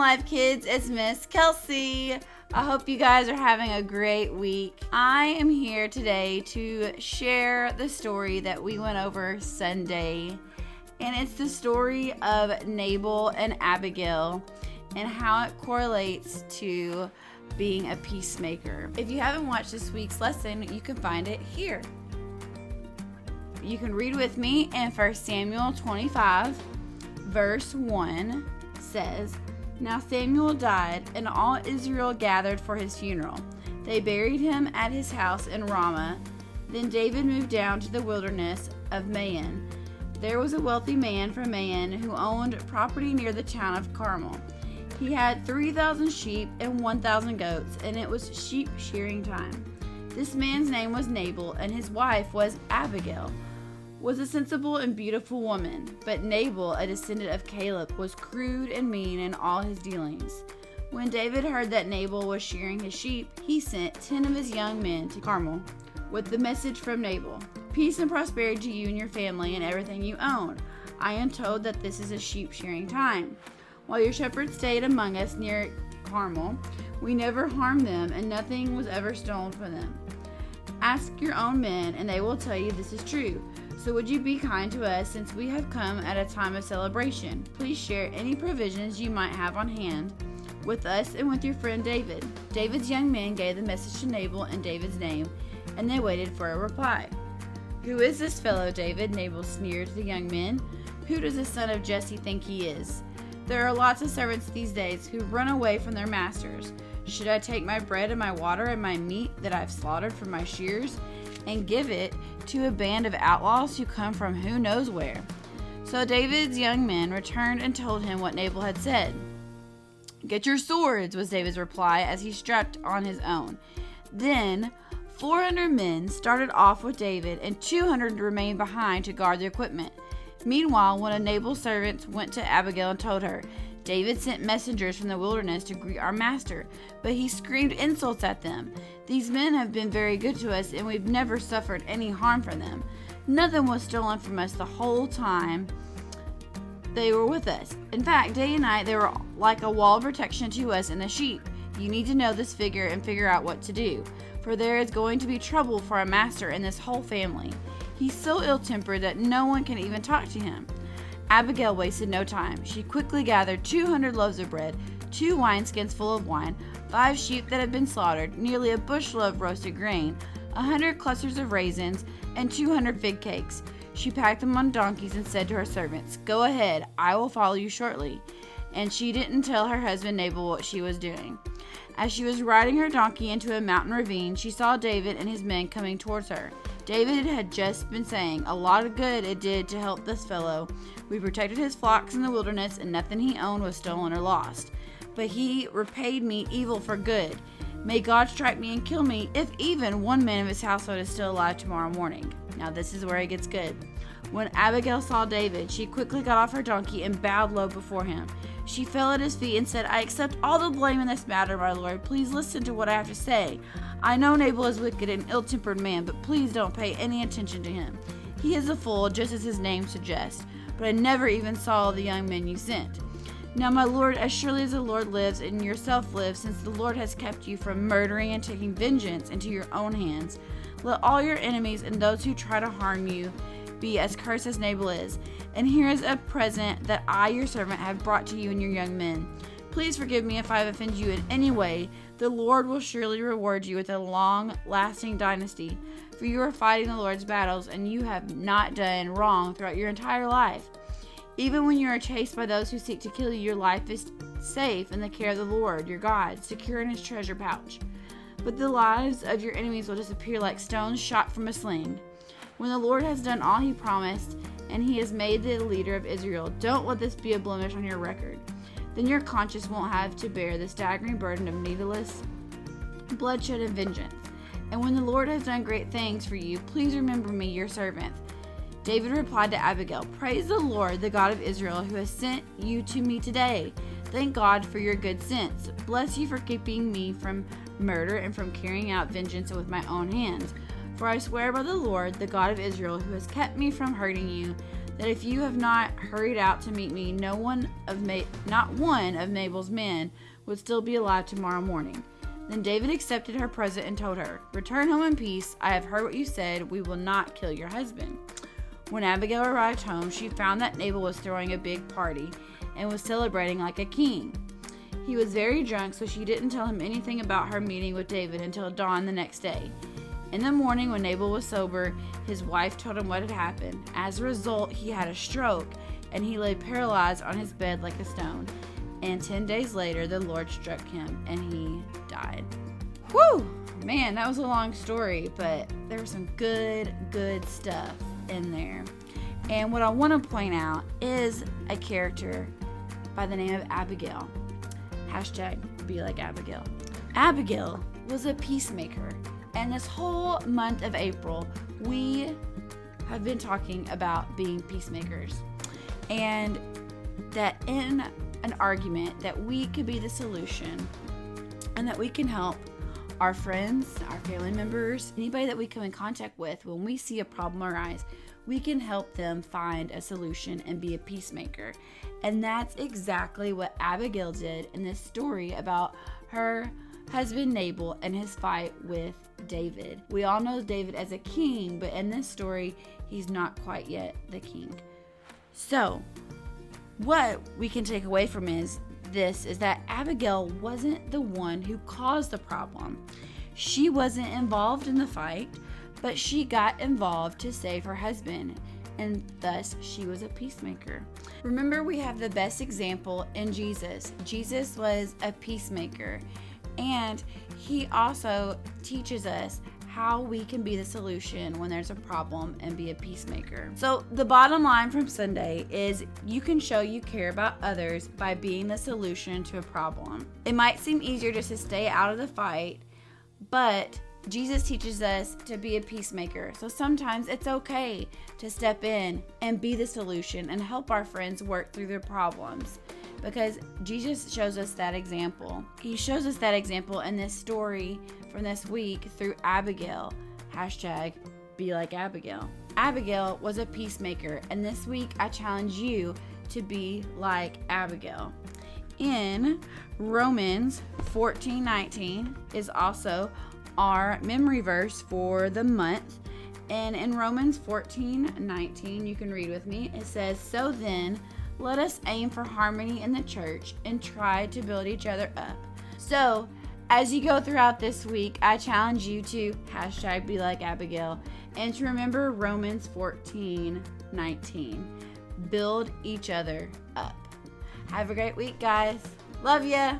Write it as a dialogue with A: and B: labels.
A: Life Kids, it's Miss Kelsey. I hope you guys are having a great week. I am here today to share the story that we went over Sunday, and it's the story of Nabal and Abigail and how it correlates to being a peacemaker. If you haven't watched this week's lesson, you can find it here. You can read with me in 1 Samuel 25, verse 1 says, "Now Samuel died, and all Israel gathered for his funeral. They buried him at his house in Ramah. Then David moved down to the wilderness of Maon. There was a wealthy man from Maon who owned property near the town of Carmel. He had 3,000 sheep and 1,000 goats, and it was sheep shearing time. This man's name was Nabal, and his wife was Abigail, was a sensible and beautiful woman. But Nabal, a descendant of Caleb, was crude and mean in all his dealings. When David heard that Nabal was shearing his sheep, he sent 10 of his young men to Carmel with the message from Nabal, 'Peace and prosperity to you and your family and everything you own. I am told that this is a sheep shearing time. While your shepherds stayed among us near Carmel, we never harmed them, and nothing was ever stolen from them. Ask your own men, and they will tell you this is true. So would you be kind to us, since we have come at a time of celebration? Please share any provisions you might have on hand with us and with your friend David.' David's young men gave the message to Nabal in David's name, and they waited for a reply. 'Who is this fellow, David?' Nabal sneered to the young men. 'Who does the son of Jesse think he is? There are lots of servants these days who run away from their masters. Should I take my bread and my water and my meat that I've slaughtered from my shears and give it to a band of outlaws who come from who knows where?' So David's young men returned and told him what Nabal had said. 'Get your swords,' was David's reply as he strapped on his own. Then 400 men started off with David, and 200 remained behind to guard the equipment. Meanwhile, one of Nabal's servants went to Abigail and told her, 'David sent messengers from the wilderness to greet our master, but he screamed insults at them. These men have been very good to us, and we've never suffered any harm from them. Nothing was stolen from us the whole time they were with us. In fact, day and night they were like a wall of protection to us and the sheep. You need to know this figure and figure out what to do, for there is going to be trouble for a master and this whole family. He's so ill-tempered that no one can even talk to him.' Abigail wasted no time. She quickly gathered 200 loaves of bread, 2 wineskins full of wine, 5 sheep that had been slaughtered, nearly a bushel of roasted grain, 100 clusters of raisins, and 200 fig cakes. She packed them on donkeys and said to her servants, 'Go ahead, I will follow you shortly.' And she didn't tell her husband Nabal what she was doing. As she was riding her donkey into a mountain ravine, she saw David and his men coming towards her. David had just been saying, 'A lot of good it did to help this fellow. We protected his flocks in the wilderness, and nothing he owned was stolen or lost. But he repaid me evil for good. May God strike me and kill me if even one man of his household is still alive tomorrow morning.' Now this is where it gets good. When Abigail saw David, she quickly got off her donkey and bowed low before him. She fell at his feet and said, 'I accept all the blame in this matter, my lord. Please listen to what I have to say. I know Nabal is wicked and ill-tempered man, but please don't pay any attention to him. He is a fool, just as his name suggests. But I never even saw the young men you sent. Now, my lord, as surely as the Lord lives and yourself live, since the Lord has kept you from murdering and taking vengeance into your own hands, let all your enemies and those who try to harm you be as cursed as Nabal is. And here is a present that I, your servant, have brought to you and your young men. Please forgive me if I have offended you in any way. The Lord will surely reward you with a long-lasting dynasty, for you are fighting the Lord's battles, and you have not done wrong throughout your entire life. Even when you are chased by those who seek to kill you, your life is safe in the care of the Lord, your God, secure in his treasure pouch. But the lives of your enemies will disappear like stones shot from a sling. When the Lord has done all he promised, and he has made the leader of Israel, don't let this be a blemish on your record. Then your conscience won't have to bear the staggering burden of needless bloodshed and vengeance. And when the Lord has done great things for you, please remember me, your servant.' David replied to Abigail, 'Praise the Lord, the God of Israel, who has sent you to me today. Thank God for your good sense. Bless you for keeping me from murder and from carrying out vengeance with my own hands. For I swear by the Lord, the God of Israel, who has kept me from hurting you, that if you have not hurried out to meet me, not one of Nabal's men would still be alive tomorrow morning." Then David accepted her present and told her, "Return home in peace. I have heard what you said. We will not kill your husband." When Abigail arrived home, she found that Nabal was throwing a big party and was celebrating like a king. He was very drunk, so she didn't tell him anything about her meeting with David until dawn the next day. In the morning, when Nabal was sober, his wife told him what had happened. As a result, he had a stroke, and he lay paralyzed on his bed like a stone. And 10 days later, the Lord struck him, and he died. Whew! Man, that was a long story, but there was some good stuff in there. And what I want to point out is a character by the name of Abigail. Hashtag be like Abigail. Abigail was a peacemaker. And this whole month of April, we have been talking about being peacemakers. And that in an argument that we could be the solution and that we can help our friends, our family members, anybody that we come in contact with when we see a problem arise, we can help them find a solution and be a peacemaker. And that's exactly what Abigail did in this story about her husband Nabal and his fight with David. We all know David as a king, but in this story, he's not quite yet the king. So, what we can take away from is that Abigail wasn't the one who caused the problem. She wasn't involved in the fight, but she got involved to save her husband, and thus she was a peacemaker. Remember, we have the best example in Jesus. Jesus was a peacemaker, and he also teaches us how we can be the solution when there's a problem and be a peacemaker. So the bottom line from Sunday is you can show you care about others by being the solution to a problem. It might seem easier just to stay out of the fight, but Jesus teaches us to be a peacemaker. So sometimes it's okay to step in and be the solution and help our friends work through their problems, because Jesus shows us that example. He shows us that example in this story from this week through Abigail. Hashtag be like Abigail. Abigail was a peacemaker, and this week I challenge you to be like Abigail. In Romans 14:19 is also our memory verse for the month. And in Romans 14:19, you can read with me. It says, "So then, let us aim for harmony in the church and try to build each other up." So, as you go throughout this week, I challenge you to hashtag be like Abigail and to remember Romans 14:19. Build each other up. Have a great week, guys. Love ya.